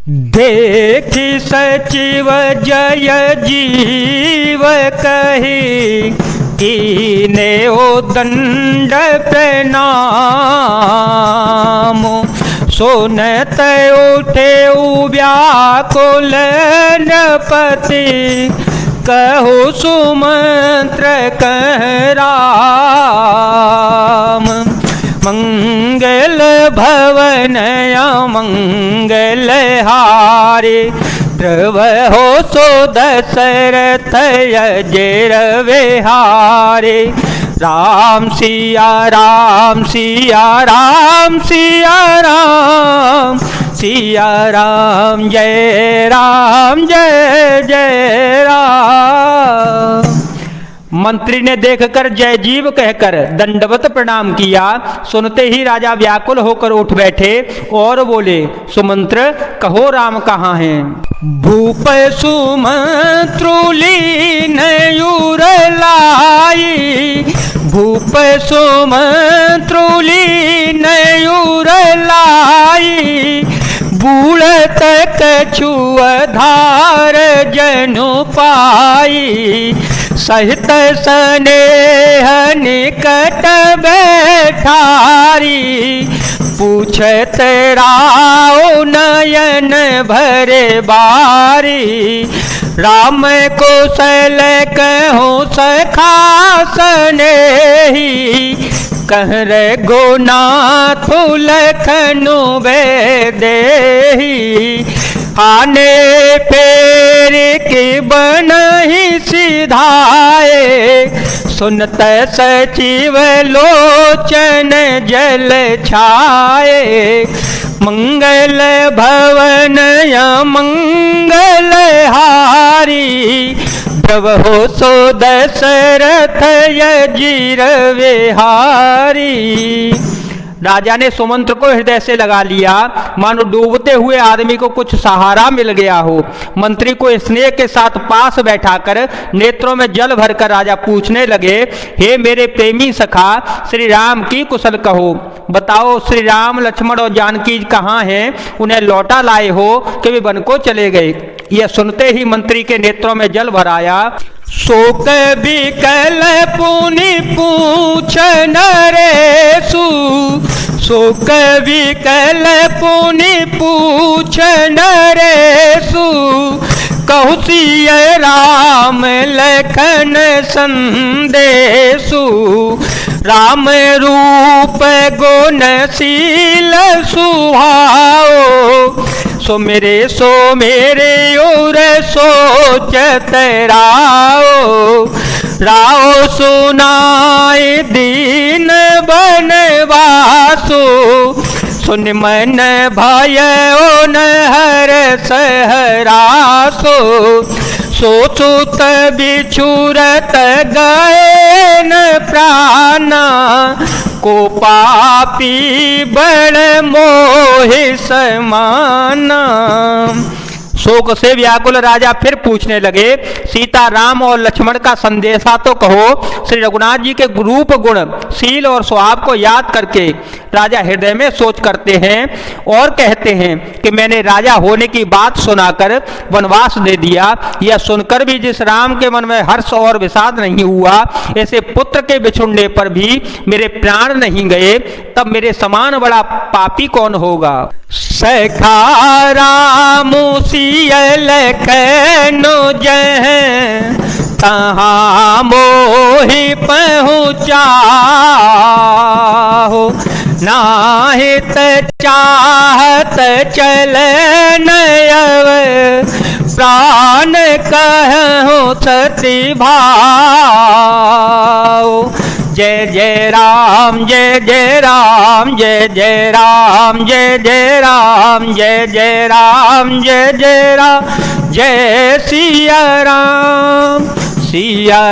देखी सचिव जय जीव कही कीने ओ दंड प्रणाम। सुनत उठे व्याकुल नृपति कहु सुमंत्र कह राम। मंगल भवन मंगल हारे ध्रुव हो सो दशरथ अजर विहारे। राम सिया राम सिया राम सिया राम सिया राम जय जय राम। मंत्री ने देखकर जय जीव कहकर दंडवत प्रणाम किया। सुनते ही राजा व्याकुल होकर उठ बैठे और बोले, सुमंत्र कहो राम कहाँ हैं? भूप सुमंत्रुलीन यूर लाई भूप सुमंत्रुलीन यूर लाई। बूढ़त कछुअधार जनु पाई सहित स्नेह निकट बैठारी। पूछत राव नयन भरे बारी। राम कौशल कहूँ सखा स्नेही कह रे गोनाथ लखनु देही। आने फेर के बनहि सिधाए सुनत सचिव लोचन जल छाए। मंगल भवन मंगल हारी ध्रुव हो सो दशरथ अजर विहारी। राजा ने सुमंत्र को हृदय से लगा लिया, मानो डूबते हुए आदमी को कुछ सहारा मिल गया हो। मंत्री को स्नेह के साथ पास बैठाकर नेत्रों में जल भरकर राजा पूछने लगे, हे मेरे प्रेमी सखा श्री राम की कुशल कहो। बताओ श्री राम लक्ष्मण और जानकी कहाँ हैं? उन्हें लौटा लाए हो कि वे वन को चले गए? यह सुनते ही मंत्री के नेत्रों में जल भर आया। शोक विकल पुनि पूछ नरेशु शोक विकल पुनि पूछ नरेशु। कहु सिय राम लखन संदेशु। राम रूप गुणशील सुहाओ सो मेरे और सोचत राओ। राओ सुनाए दीन बनवासो सुन मन भय न हर सहरासो। सोचुत बिछुरत गए न प्राणा को पापी बड़ मोहि समाना। शोक से व्याकुल राजा फिर पूछने लगे, सीता राम और लक्ष्मण का संदेशा तो कहो। श्री रघुनाथ जी के रूप गुण शील और स्वभाव को याद करके राजा हृदय में सोच करते हैं और कहते हैं कि मैंने राजा होने की बात सुनाकर वनवास दे दिया। यह सुनकर भी जिस राम के मन में हर्ष और विषाद नहीं हुआ, ऐसे पुत्र के बिछुड़ने पर भी मेरे प्राण नहीं गए, तब मेरे समान बड़ा पापी कौन होगा। सखा राम सियल कहनो जह तहाँ मोहि पहुँचाहो। नाहित चाहत चलन अब प्राण कहूँ सती भाव। जय जय राम जय जय राम जय जय राम जय जय राम जय जय राम जय जय राम जय सिया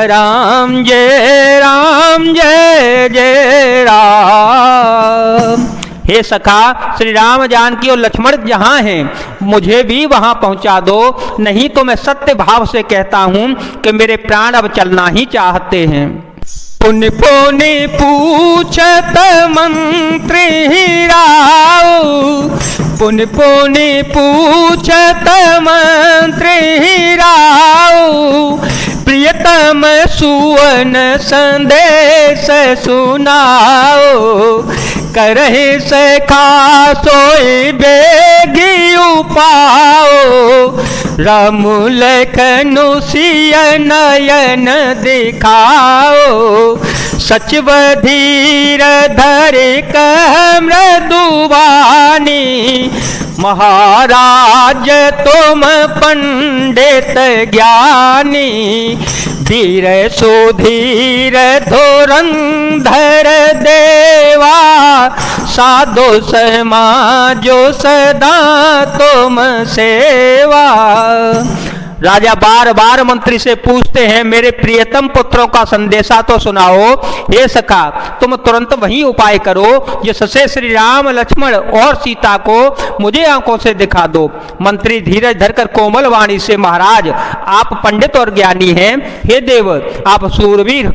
राम जय जय राम। हे सखा श्री राम जानकी और लक्ष्मण जहाँ हैं मुझे भी वहाँ पहुँचा दो, नहीं तो मैं सत्य भाव से कहता हूँ कि मेरे प्राण अब चलना ही चाहते हैं। पुनि पुनि पूछत मंत्री राव पुनि पुनि पूछत मंत्री राऊ, प्रियतम सुवन संदेश सुनाओ। करहि सखा सोई बेगी उपाओ, राम लखनु सिय नयन दिखाओ। सचिव धीर धरि कह मृदुवानी, महाराज तुम पंडित ज्ञानी। धीर सुधीर धुरंधर देवा, साधु समाजो सदा तुम सेवा। राजा बार बार मंत्री से पूछते हैं, मेरे प्रियतम पुत्रों का संदेशा तो सुनाओ। हे सखा, तुम तुरंत वही उपाय करो जिससे श्री राम लक्ष्मण और सीता को मुझे आंखों से दिखा दो। मंत्री धीरज धरकर कोमल वाणी से, महाराज आप पंडित और ज्ञानी हैं। हे देव, आप सूरवीर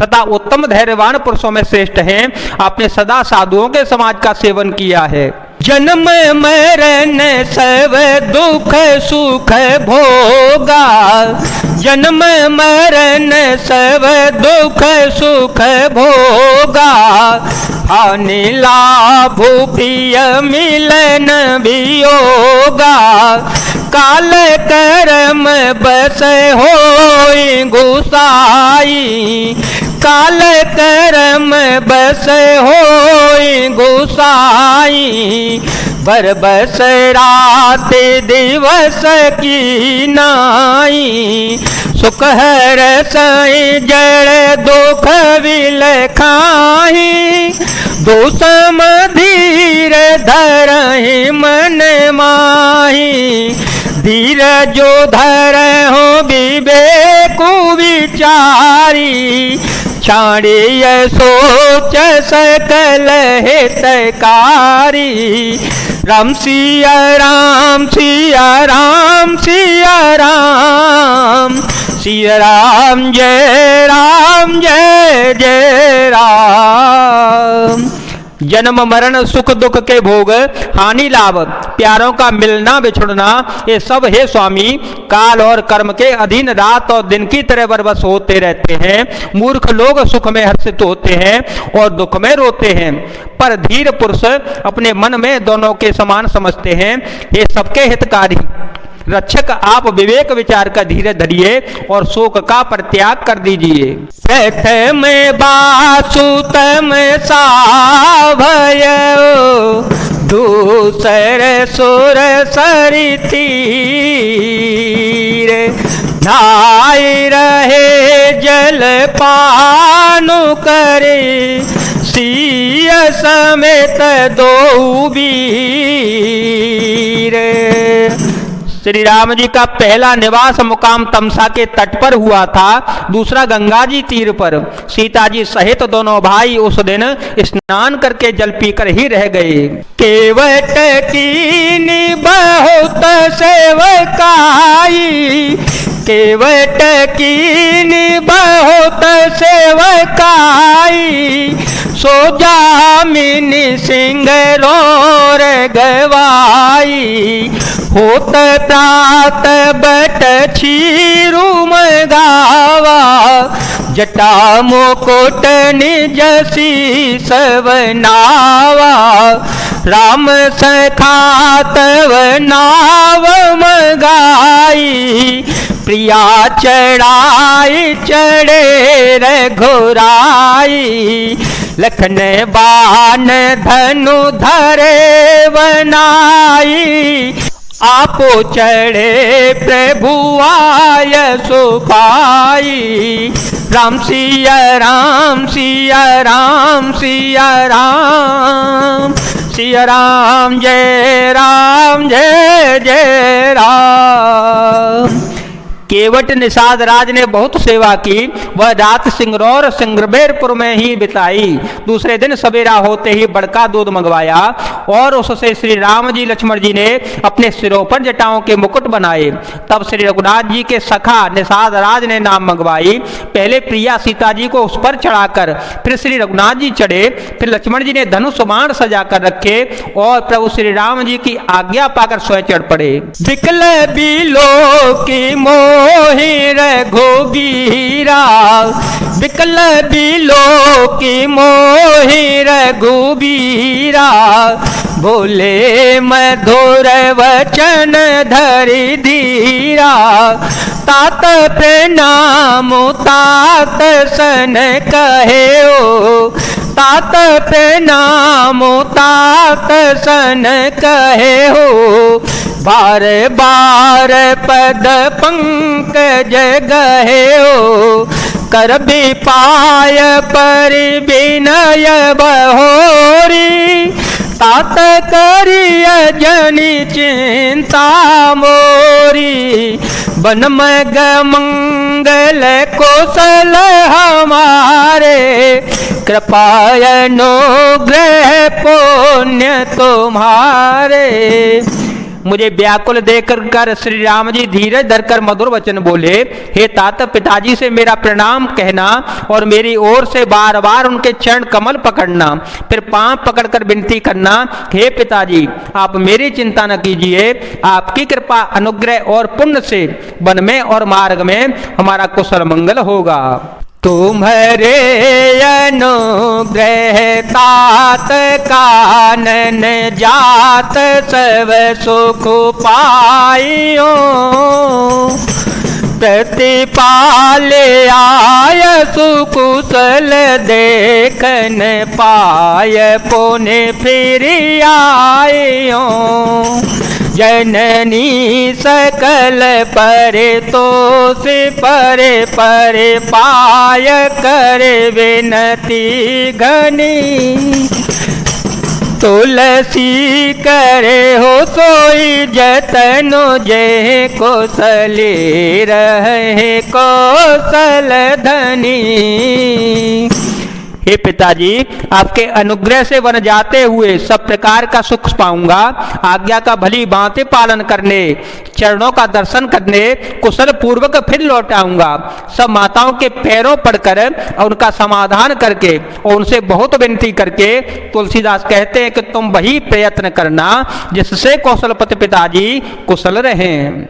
तथा उत्तम धैर्यवान पुरुषों में श्रेष्ठ हैं। आपने सदा साधुओं के समाज का सेवन किया है। जन्म मरण सब दुख सुख भोगा, जन्म मरण सब दुख सुख भोगा। हानि लाभ प्रिय मिलन वियोगा, काल कर्म बस होई गुसाई। काल कर्म बस होई गुसाई, बरबस रात दिवस की नाई। सुख हर सई जड़ दुख विलखाई, दोसम धीर धरहि मन माही। धीर जो धर हो विवेक विचारी, छाड़िय सोच सकल हितकारी। राम सिया राम सिया राम सिया राम, सिया राम जय जय राम। जन्म मरण सुख दुख के भोग, हानि लाभ प्यारों का मिलना बिछुड़ना, ये सब हे स्वामी काल और कर्म के अधीन रात और दिन की तरह बरबस होते रहते हैं। मूर्ख लोग सुख में हर्षित होते हैं और दुख में रोते हैं, पर धीर पुरुष अपने मन में दोनों के समान समझते हैं। ये सबके हितकारी रक्षक, आप विवेक विचार का धीरे धरिए और शोक का परित्याग कर दीजिए। प्रथम बासुतम साभय, दूसर सुर सरि तीर। नाई रहे जल पानु करे, सिय समेत दो वीर। श्री राम जी का पहला निवास मुकाम तमसा के तट पर हुआ था, दूसरा गंगा जी तीर पर। सीता जी सहित दोनों भाई उस दिन स्नान करके जल पीकर ही रह गए। केवट कीनी बहुत सेवकाई, केवट कीनी बहुत सेवकाई। सो जामिनी सिंह रोर गवाई, होत प्रात बट छीरू मगावा। जटा मुकुट निज शीस बनावा, राम सखा तव नाव मगाई। प्रिया चढ़ाई चढ़े रघुराई, लखन बान धनु धरे बनाई। आपो चढ़े प्रभु आय सुखाई। राम सिया राम सिया राम सिया राम, सिया राम जय जय राम। केवट निषाद राज ने बहुत सेवा की, वह रात सिंगरौर सिंगरबेरपुर में ही बिताई। दूसरे दिन सवेरा होते ही बड़का दूध मंगवाया और उससे श्री राम जी लक्ष्मण जी ने अपने सिरों पर जटाओं के मुकुट बनाए। तब श्री रघुनाथ जी के सखा निषाद राज ने नाम मंगवाई। पहले प्रिया सीता जी को उस पर चढ़ाकर फिर श्री रघुनाथ जी चढ़े, फिर लक्ष्मण जी ने धनुष बाण सजा कर रखे और प्रभु श्री राम जी की आज्ञा पाकर स्वयं चढ़ पड़े। विकल बिलो की मोहि रघुबीरा, विकल बिलो की मोहि रघुबीरा, बोले मधुर वचन धरि धीरा, तात प्रणाम तात सन कहे ओ, तात प्रणाम तात सन कहे हो, बार बार पद पंकज गहे हो, कर भी पाय पर विनय बहोरी, तात करिय जनि चिंता मोरी, बन मग मंगल कौशल हमारे, कृपाय अनुग्रह पुण्य तुम्हारे। मुझे व्याकुल देखकर कर श्री राम जी धीरज धरकर मधुर वचन बोले, हे तात पिताजी से मेरा प्रणाम कहना और मेरी ओर से बार बार उनके चरण कमल पकड़ना, फिर पांव पकड़कर विनती करना, हे पिताजी आप मेरी चिंता न कीजिए, आपकी कृपा अनुग्रह और पुण्य से वन में और मार्ग में हमारा कुशल मंगल होगा। तुम्हारे अनुग्रह तात कानन जात सब सुख पाइयो, प्रतिपाले आय सुकुशल देखन पाय पुण्य फिर आयो, जननी सकल परे तो से परे परे पाय कर विनती घनी, तुलसी करे हो सोई जतनो जय कौशले रहे कौशल धनी। हे पिताजी आपके अनुग्रह से वन जाते हुए सब प्रकार का सुख पाऊंगा, आज्ञा का भली भांति पालन करने, चरणों का दर्शन करने कुशल पूर्वक फिर लौट आऊंगा। सब माताओं के पैरों पड़कर और उनका समाधान करके और उनसे बहुत विनती करके तुलसीदास कहते हैं कि तुम वही प्रयत्न करना जिससे कौशलपति पिताजी कुशल रहें।